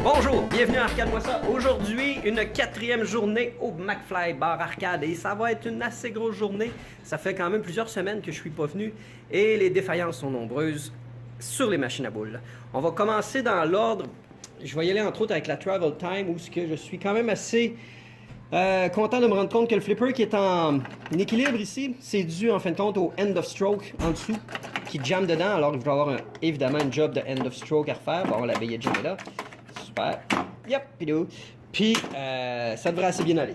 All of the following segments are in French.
Bonjour, bienvenue à Arcade-moi ça. Aujourd'hui, une 4e journée au McFly Bar Arcade et ça va être une assez grosse journée. Ça fait quand même plusieurs semaines que je suis pas venu et les défaillances sont nombreuses sur les machines à boules. On va commencer dans l'ordre. Je vais y aller entre autres avec la Travel Time où je suis quand même assez content de me rendre compte que le flipper qui est en équilibre ici, c'est dû en fin de compte au end of stroke en dessous qui jamme dedans. Alors il va y avoir évidemment un job de end of stroke à refaire. Bon, la baie est jammée là. Super. Yep, pidou. Puis, ça devrait assez bien aller.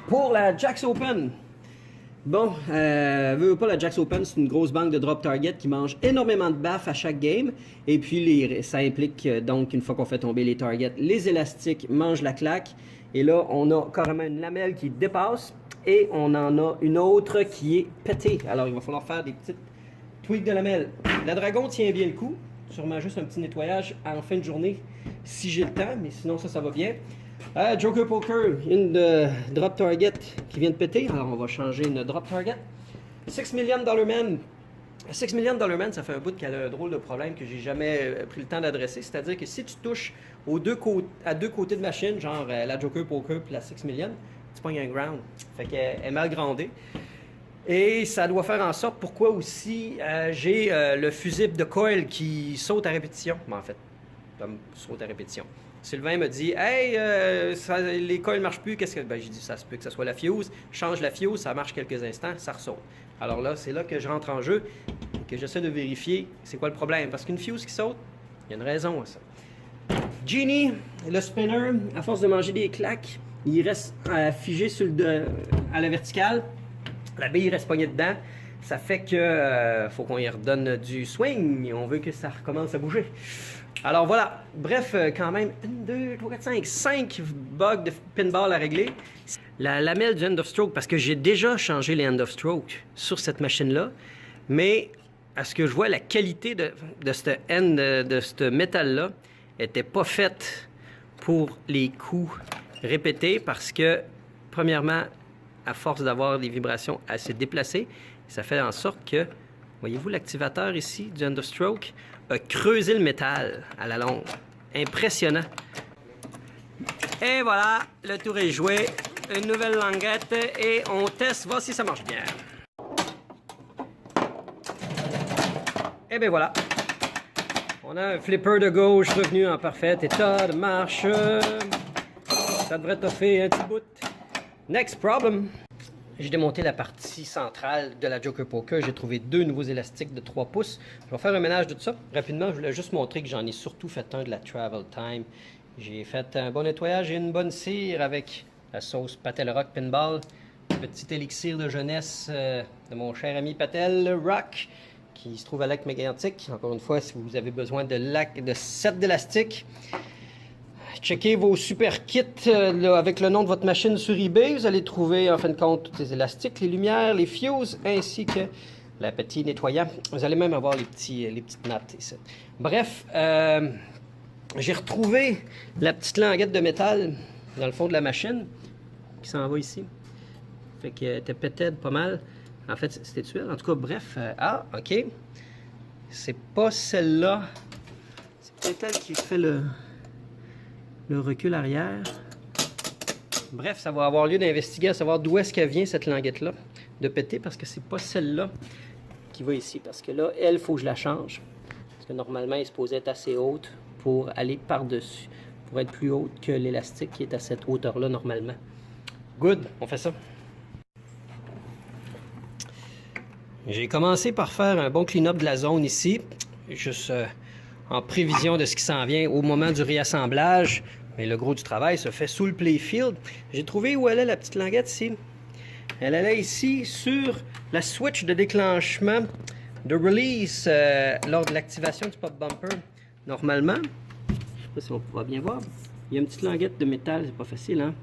Pour la Jacks Open, bon, veux pas la Jacks Open, c'est une grosse banque de drop target qui mange énormément de baffes à chaque game. Et puis, ça implique donc, une fois qu'on fait tomber les targets, les élastiques mangent la claque. Et là, on a carrément une lamelle qui dépasse et on en a une autre qui est pétée. Alors, il va falloir faire des petites tweaks de lamelle. La Dragon tient bien le coup. Sûrement juste un petit nettoyage en fin de journée si j'ai le temps, mais sinon ça va bien. Joker Poker, une drop target qui vient de péter, alors on va changer une drop target. $6 Million Man. $6 Million Man, ça fait un bout qu'elle a un drôle de problème que j'ai jamais pris le temps d'adresser, c'est-à-dire que si tu touches à deux côtés de machine, genre la Joker Poker puis la 6 Million, tu pognes un ground. Fait qu'elle est mal grandée. Et ça doit faire en sorte pourquoi aussi j'ai le fusible de coil qui saute à répétition. Mais en fait, comme saute à répétition. Sylvain me dit « Hey, les coils ne marchent plus. » Qu'est-ce que... Ben, j'ai dit « Ça se peut que ce soit la fuse. Change la fuse, ça marche quelques instants, ça ressaute. » Alors là, c'est là que je rentre en jeu et que j'essaie de vérifier c'est quoi le problème. Parce qu'une fuse qui saute, il y a une raison à ça. Genie, le spinner, à force de manger des claques, il reste figé à la verticale. La bille reste pognée dedans. Ça fait que faut qu'on y redonne du swing. On veut que ça recommence à bouger. Alors voilà. Bref, quand même, 1, 2, 3, 4, 5 bugs de pinball à régler. La lamelle du end of stroke, parce que j'ai déjà changé les end of stroke sur cette machine-là. Mais à ce que je vois, la qualité de ce métal-là n'était pas faite pour les coups répétés parce que, premièrement, à force d'avoir des vibrations assez déplacées, ça fait en sorte que, voyez-vous, l'activateur ici du end of stroke a creusé le métal à la longue. Impressionnant. Et voilà, le tour est joué. Une nouvelle languette et on teste, voir si ça marche bien. Et bien voilà. On a un flipper de gauche revenu en parfait état de marche. Ça devrait toffer un petit bout. Next problem. J'ai démonté la partie centrale de la Joker Poker. J'ai trouvé 2 nouveaux élastiques de 3 pouces. Je vais faire un ménage de tout ça. Rapidement, je voulais juste montrer que j'en ai surtout fait un de la Travel Time. J'ai fait un bon nettoyage et une bonne cire avec la sauce Patel Rock Pinball. Petit élixir de jeunesse de mon cher ami Patel Rock qui se trouve à Lac Mégantic. Encore une fois, si vous avez besoin de set d'élastiques, checkez vos super kits avec le nom de votre machine sur eBay. Vous allez trouver en fin de compte tous les élastiques, les lumières, les fuses, ainsi que le petit nettoyant. Vous allez même avoir les petites nattes ici. Bref, j'ai retrouvé la petite languette de métal dans le fond de la machine qui s'en va ici. Fait qu'elle était pétée pas mal. En fait, c'était tué. En tout cas, bref. OK. C'est pas celle-là. C'est peut-être elle qui fait le recul arrière. Bref, ça va avoir lieu d'investiguer à savoir d'où est-ce qu'elle vient cette languette-là de péter parce que c'est pas celle-là qui va ici. Parce que là, elle, il faut que je la change. Parce que normalement, elle est supposée être assez haute pour aller par-dessus. Pour être plus haute que l'élastique qui est à cette hauteur-là normalement. Good, on fait ça. J'ai commencé par faire un bon clean-up de la zone ici. Juste en prévision de ce qui s'en vient au moment du réassemblage. Mais le gros du travail se fait sous le playfield. J'ai trouvé où elle est la petite languette ici. Elle est ici sur la switch de déclenchement de release lors de l'activation du pop bumper. Normalement, je ne sais pas si on pourra bien voir, il y a une petite languette de métal, c'est pas facile, hein?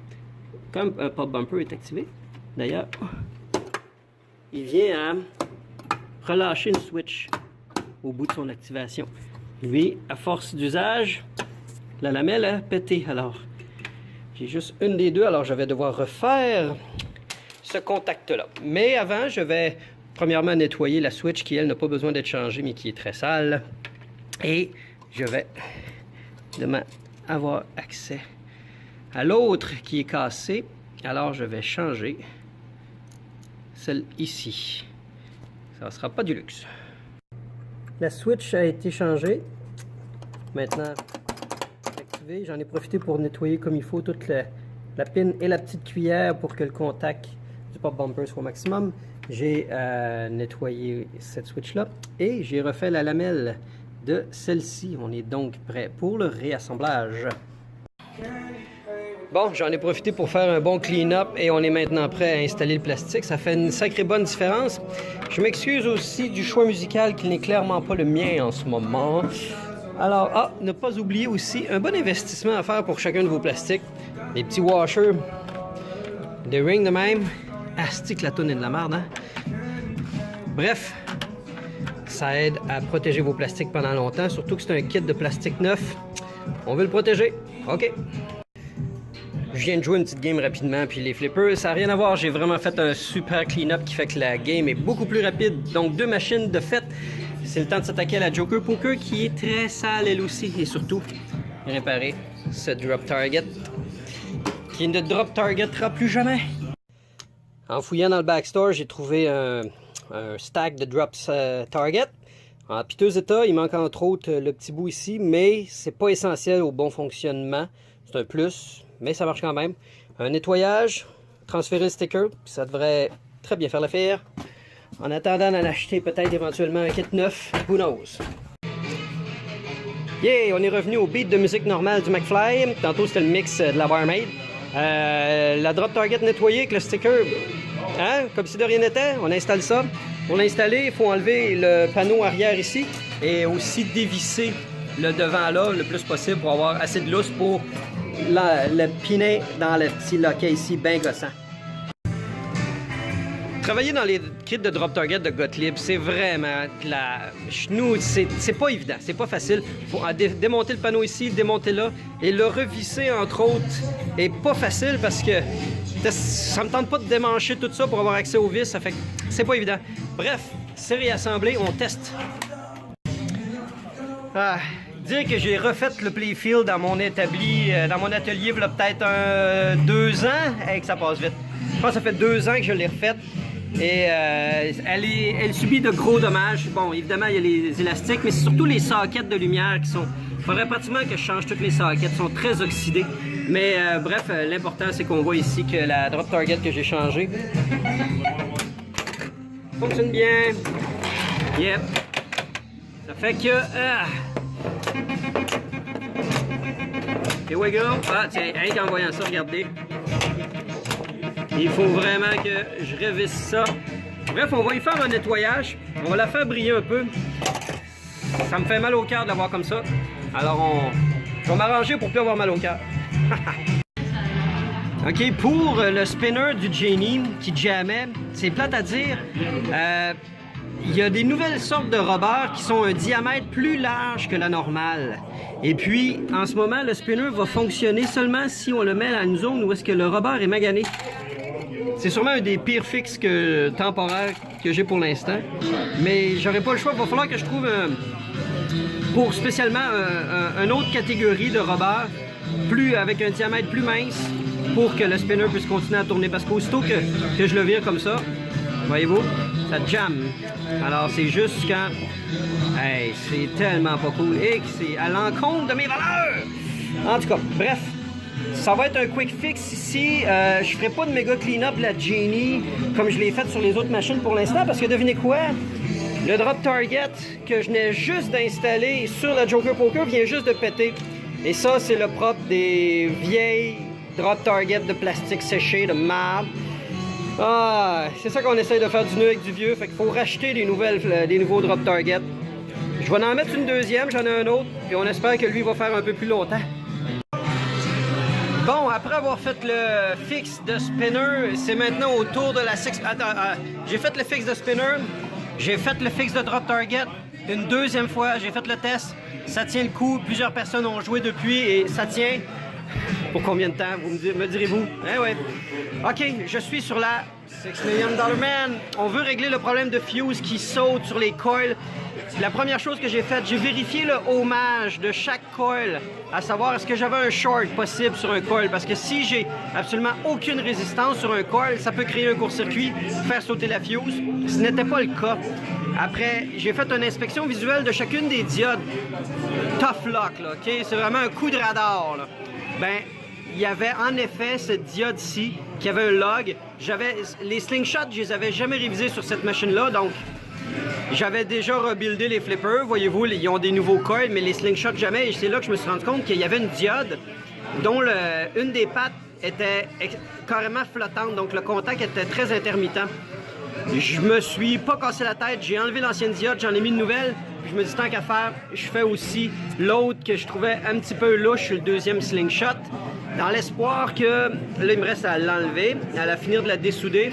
Comme un pop bumper est activé, d'ailleurs, il vient à relâcher une switch au bout de son activation. Lui, à force d'usage, la lamelle a pété. Alors, j'ai juste une des deux, alors je vais devoir refaire ce contact-là. Mais avant, je vais premièrement nettoyer la switch qui, elle, n'a pas besoin d'être changée, mais qui est très sale. Et je vais demain avoir accès à l'autre qui est cassée. Alors, je vais changer celle ici. Ça ne sera pas du luxe. La switch a été changée. Maintenant, activée. J'en ai profité pour nettoyer comme il faut toute la pine et la petite cuillère pour que le contact du pop bumper soit au maximum. J'ai nettoyé cette switch-là et j'ai refait la lamelle de celle-ci. On est donc prêt pour le réassemblage. Bon, j'en ai profité pour faire un bon clean-up et on est maintenant prêt à installer le plastique. Ça fait une sacrée bonne différence. Je m'excuse aussi du choix musical qui n'est clairement pas le mien en ce moment. Alors, ne pas oublier aussi un bon investissement à faire pour chacun de vos plastiques. Les petits washers, des rings de même. Asti que la toune est de la merde, hein? Bref, ça aide à protéger vos plastiques pendant longtemps, surtout que c'est un kit de plastique neuf. On veut le protéger. OK. Je viens de jouer une petite game rapidement, puis les flippers, ça n'a rien à voir. J'ai vraiment fait un super clean-up qui fait que la game est beaucoup plus rapide. Donc, 2 machines de fait. C'est le temps de s'attaquer à la Joker Poker qui est très sale elle aussi. Et surtout, réparer ce drop target qui ne drop targetera plus jamais. En fouillant dans le backstore, j'ai trouvé un stack de drops target. En piteux état, il manque entre autres le petit bout ici, mais c'est pas essentiel au bon fonctionnement. C'est un plus, mais ça marche quand même. Un nettoyage, transférer le sticker, puis ça devrait très bien faire l'affaire. En attendant d'en acheter peut-être éventuellement un kit neuf, who knows. Yeah, on est revenu au beat de musique normale du McFly. Tantôt c'était le mix de la Barmaid. La drop target nettoyée avec le sticker, hein? Comme si de rien n'était, on installe ça. Pour l'installer, il faut enlever le panneau arrière ici et aussi dévisser le devant là le plus possible pour avoir assez de lousse pour le piner dans le petit loquet ici, bien gossant. Travailler dans les kits de drop target de Gottlieb, c'est vraiment de la chenou, c'est pas évident, c'est pas facile. Il faut démonter le panneau ici, le démonter là, et le revisser entre autres est pas facile parce que ça me tente pas de démancher tout ça pour avoir accès aux vis, ça fait que c'est pas évident. Bref, c'est réassemblé, on teste. Dire que j'ai refait le playfield dans mon établi, dans mon atelier, il y a peut-être 2 ans, et que ça passe vite. Je pense que ça fait 2 ans que je l'ai refaite. Et elle subit de gros dommages. Bon, évidemment, il y a les élastiques, mais c'est surtout les sockets de lumière qui sont... Il faudrait pratiquement que je change toutes les sockets, ils sont très oxydés. Mais bref, l'important, c'est qu'on voit ici que la drop target que j'ai changée fonctionne bien. Yep. Ça fait que... Here we go. Tiens, rien qu'en voyant ça, regardez. Il faut vraiment que je révisse ça. Bref, on va y faire un nettoyage. On va la faire briller un peu. Ça me fait mal au cœur de la voir comme ça. Alors, je vais m'arranger pour plus avoir mal au cœur. OK, pour le spinner du Genie qui jammait, c'est plate à dire. Il y a des nouvelles sortes de robbers qui sont un diamètre plus large que la normale. Et puis, en ce moment, le spinner va fonctionner seulement si on le met dans une zone où est-ce que le robber est magané. C'est sûrement un des pires fixes temporaires que j'ai pour l'instant. Mais j'aurais pas le choix. Il va falloir que je trouve pour spécialement une autre catégorie de robbers avec un diamètre plus mince pour que le spinner puisse continuer à tourner. Parce qu'aussitôt que je le vire comme ça, voyez-vous, ça jamme. Alors c'est juste quand... Hey, c'est tellement pas cool et que c'est à l'encontre de mes valeurs! En tout cas, bref. Ça va être un quick fix ici. Je ferai pas de méga clean-up de la Genie comme je l'ai fait sur les autres machines pour l'instant parce que devinez quoi? Le drop target que je venais juste d'installer sur la Joker Poker vient juste de péter. Et ça, c'est le propre des vieilles drop target de plastique séché, de marde. C'est ça qu'on essaye de faire du nœud avec du vieux. Fait qu'il faut racheter des nouveaux drop target. Je vais en mettre une deuxième, j'en ai un autre. Et on espère que lui va faire un peu plus longtemps. Bon, après avoir fait le fixe de spinner, c'est maintenant au tour de la j'ai fait le fixe de spinner, j'ai fait le fixe de drop target une deuxième fois, j'ai fait le test, ça tient le coup, plusieurs personnes ont joué depuis et ça tient. Pour combien de temps, me direz-vous? Eh ouais. OK, je suis sur la $6 Million Man. On veut régler le problème de fuse qui saute sur les coils. La première chose que j'ai faite, j'ai vérifié le hommage de chaque coil, à savoir est-ce que j'avais un short possible sur un coil, parce que si j'ai absolument aucune résistance sur un coil, ça peut créer un court-circuit, faire sauter la fuse. Ce n'était pas le cas. Après, j'ai fait une inspection visuelle de chacune des diodes. Tough luck, là, OK? C'est vraiment un coup de radar, là. Ben, il y avait en effet cette diode-ci qui avait un log. Les slingshots, je les avais jamais révisés sur cette machine-là, donc j'avais déjà rebuildé les flippers. Voyez-vous, ils ont des nouveaux coils, mais les slingshots jamais. Et c'est là que je me suis rendu compte qu'il y avait une diode dont une des pattes était carrément flottante, donc le contact était très intermittent. Je me suis pas cassé la tête, j'ai enlevé l'ancienne diode, j'en ai mis une nouvelle. Puis je me dis tant qu'à faire, je fais aussi l'autre que je trouvais un petit peu louche sur le deuxième slingshot, dans l'espoir que, là il me reste à l'enlever, à la finir de la dessouder.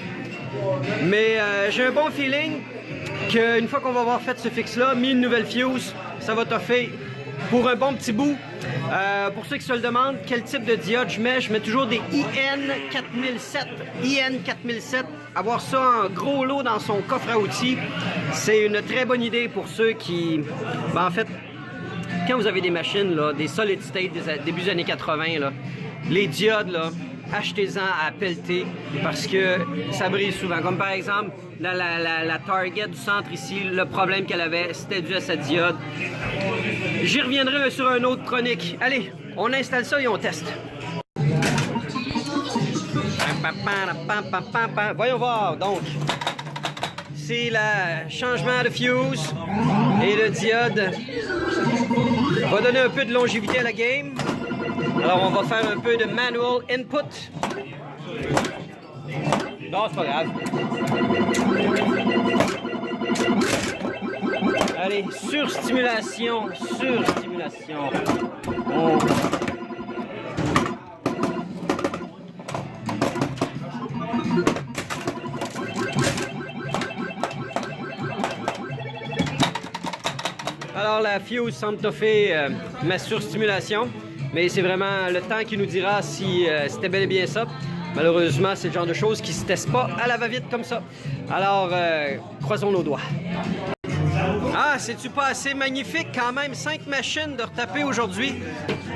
Mais j'ai un bon feeling qu'une fois qu'on va avoir fait ce fixe-là, mis une nouvelle fuse, ça va toffer pour un bon petit bout. Pour ceux qui se le demandent, quel type de diode je mets toujours des IN4007. IN4007, avoir ça en gros lot dans son coffre à outils, c'est une très bonne idée pour ceux qui... Ben, en fait, quand vous avez des machines, là, des solid state des début des années 80, là, les diodes, là, achetez-en à pelleter parce que ça brise souvent. Comme par exemple, la Target du centre ici, le problème qu'elle avait, c'était dû à sa diode. J'y reviendrai sur un autre chronique. Allez, on installe ça et on teste. Voyons voir, donc. C'est le changement de fuse et le diode va donner un peu de longévité à la game. Alors, on va faire un peu de manual input. Non, c'est pas grave. Allez, surstimulation. Oh. Alors, la fuse semble toffer ma surstimulation. Mais c'est vraiment le temps qui nous dira si c'était bel et bien ça. Malheureusement, c'est le genre de choses qui se testent pas à la va-vite comme ça. Alors, croisons nos doigts. Ah, c'est-tu pas assez magnifique quand même? 5 machines de retaper aujourd'hui.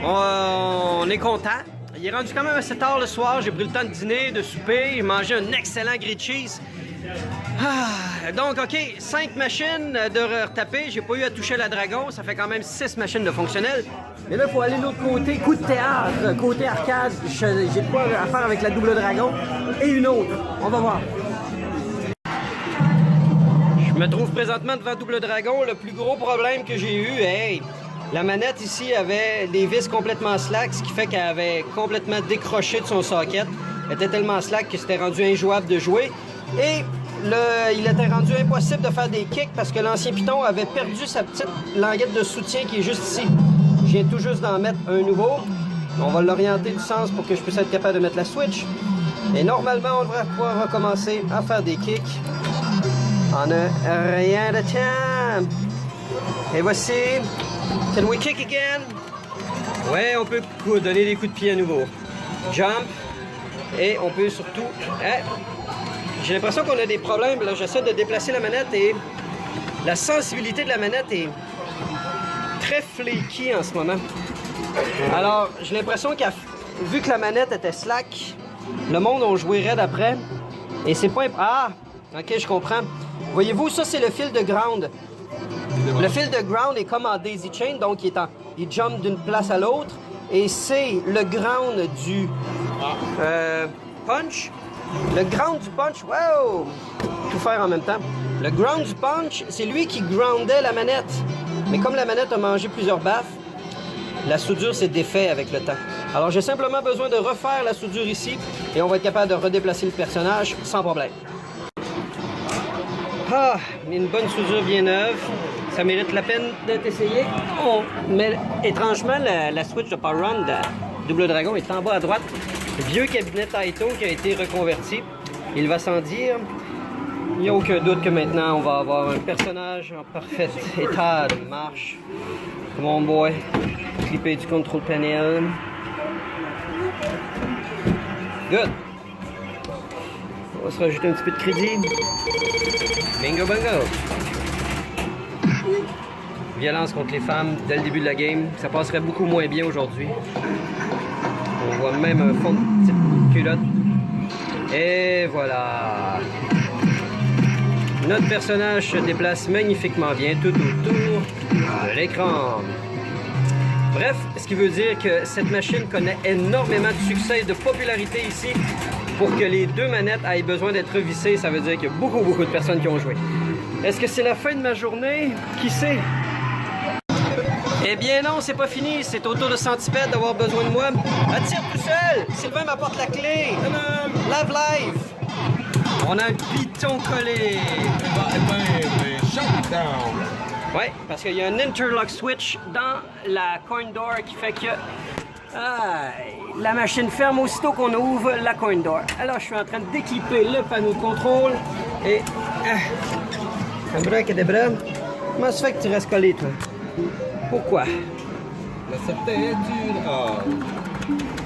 On est content. Il est rendu quand même assez tard le soir. J'ai pris le temps de dîner, de souper. J'ai mangé un excellent grilled cheese. Ah, donc, OK, 5 machines de retaper. J'ai pas eu à toucher la Dragon. Ça fait quand même 6 machines de fonctionnelles. Mais là, il faut aller de l'autre côté. Coup de théâtre, côté arcade. J'ai de quoi à faire avec la double Dragon et une autre. On va voir. Je me trouve présentement devant Double Dragon. Le plus gros problème que j'ai eu, hey, la manette ici avait des vis complètement slack, ce qui fait qu'elle avait complètement décroché de son socket. Elle était tellement slack que c'était rendu injouable de jouer. Et il était rendu impossible de faire des kicks parce que l'ancien Python avait perdu sa petite languette de soutien qui est juste ici. Je viens tout juste d'en mettre un nouveau. On va l'orienter du sens pour que je puisse être capable de mettre la switch. Et normalement, on devrait pouvoir recommencer à faire des kicks. On a rien de temps. Et voici. Can we kick again? Ouais, on peut donner des coups de pied à nouveau. Jump. Et on peut surtout... J'ai l'impression qu'on a des problèmes. Là, j'essaie de déplacer la manette et la sensibilité de la manette est très flaky en ce moment. Alors, j'ai l'impression vu que la manette était slack, le monde a joué raide après. Et c'est pas... Ah! OK, je comprends. Voyez-vous, ça, c'est le fil de ground. Le fil de ground est comme en daisy chain, donc il jump d'une place à l'autre. Et c'est le ground du punch. Le ground du punch, wow! Tout faire en même temps. Le ground du punch, c'est lui qui groundait la manette. Mais comme la manette a mangé plusieurs baffes, la soudure s'est défaite avec le temps. Alors j'ai simplement besoin de refaire la soudure ici et on va être capable de redéplacer le personnage sans problème. Ah, une bonne soudure bien neuve. Ça mérite la peine d'être essayé. Oh, mais étrangement, la switch de Power Run de Double Dragon est en bas à droite. Vieux cabinet Taito qui a été reconverti. Il va sans dire. Il n'y a aucun doute que maintenant, on va avoir un personnage en parfait état de marche. Mon boy, clipper du control panel. Good. On va se rajouter un petit peu de crédit. Bingo bango. Violence contre les femmes dès le début de la game. Ça passerait beaucoup moins bien aujourd'hui. On voit même un fond de petite culotte. Et voilà. Notre personnage se déplace magnifiquement bien tout autour de l'écran. Bref, ce qui veut dire que cette machine connaît énormément de succès et de popularité ici. Pour que les deux manettes aient besoin d'être revissées, ça veut dire qu'il y a beaucoup de personnes qui ont joué. Est-ce que c'est la fin de ma journée? Qui sait? Eh bien non, c'est pas fini. C'est au tour de Centipede d'avoir besoin de moi. Attire tout seul! Sylvain m'apporte la clé! Lave live! On a un piton collé! Ouais, parce qu'il y a un interlock switch dans la coin door qui fait que la machine ferme aussitôt qu'on ouvre la coin door. Alors, je suis en train d'équiper le panneau de contrôle et... un bras qui est des bras. Comment ça fait que tu restes collé, toi? Pourquoi? C'est peut-être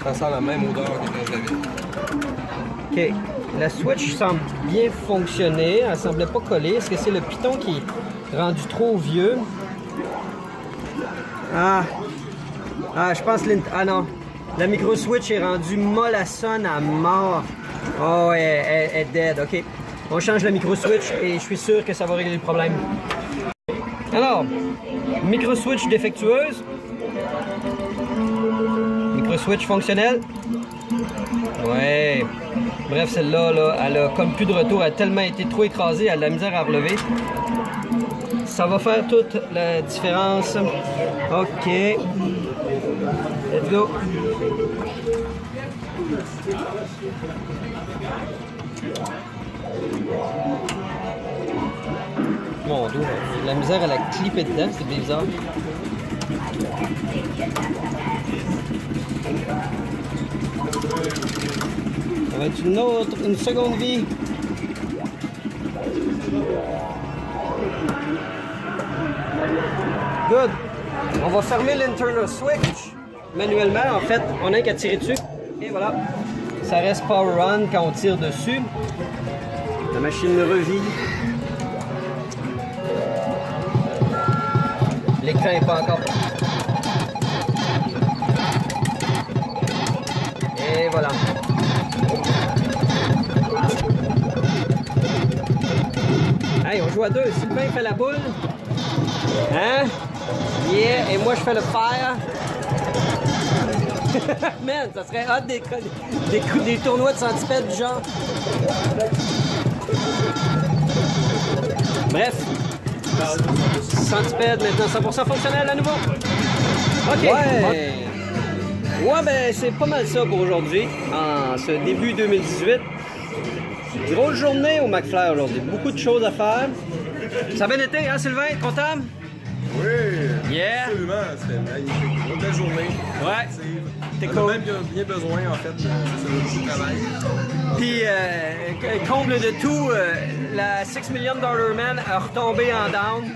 ça sent la même odeur que quand je l'avais. OK. La switch semble bien fonctionner. Elle semblait pas coller. Est-ce que c'est le piton qui est rendu trop vieux? Je pense que... Ah non. La micro switch est rendue mollassonne à mort. Oh, elle est dead. OK. On change la micro switch et je suis sûr que ça va régler le problème. Alors, micro switch défectueuse. Micro switch fonctionnelle. Ouais. Bref, celle-là, là, elle a comme plus de retour. Elle a tellement été trop écrasée, elle a de la misère à relever. Ça va faire toute la différence. OK. Let's go. Mon dos, j'ai de la misère à la clipper dedans, c'est bizarre. Ça va être une seconde vie. Good. On va fermer l'internal switch manuellement. En fait, on n'a qu'à tirer dessus. Et voilà. Ça reste power on quand on tire dessus. La machine me revit. L'écran n'est pas encore. Et voilà. Hey, on joue à deux. Sylvain fait la boule. Hein? Yeah, et moi je fais le fire. Man, ça serait hot des tournois de centipèdes du genre. Bref. Centipède maintenant 100% fonctionnel à nouveau. OK. Ouais, ben c'est pas mal ça pour aujourd'hui. En ce début 2018. Grosse journée au McFly aujourd'hui. Beaucoup de choses à faire. Ça a bien été, hein Sylvain? Content? Oui! Yeah! Absolument, c'était magnifique. Une belle journée. Ouais! T'es cool. On a même bien besoin, en fait, de ce travail. Puis, comble de tout, la $6 Million Man a retombé en down.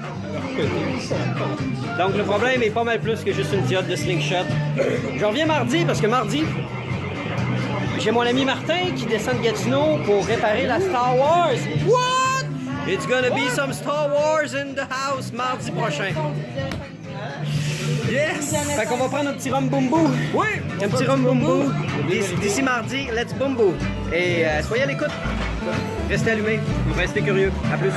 Donc, le problème est pas mal plus que juste une tiote de slingshot. Je reviens mardi, parce que mardi, j'ai mon ami Martin qui descend de Gatineau pour réparer la Star Wars. What? It's gonna be some Star Wars in the house mardi prochain. Yes! Fait qu'on va prendre un petit rhum bumbo. Oui! Un petit rhum bumbo. D'ici mardi, let's bumbo. Et soyez à l'écoute. Restez allumés. Restez curieux. À plus.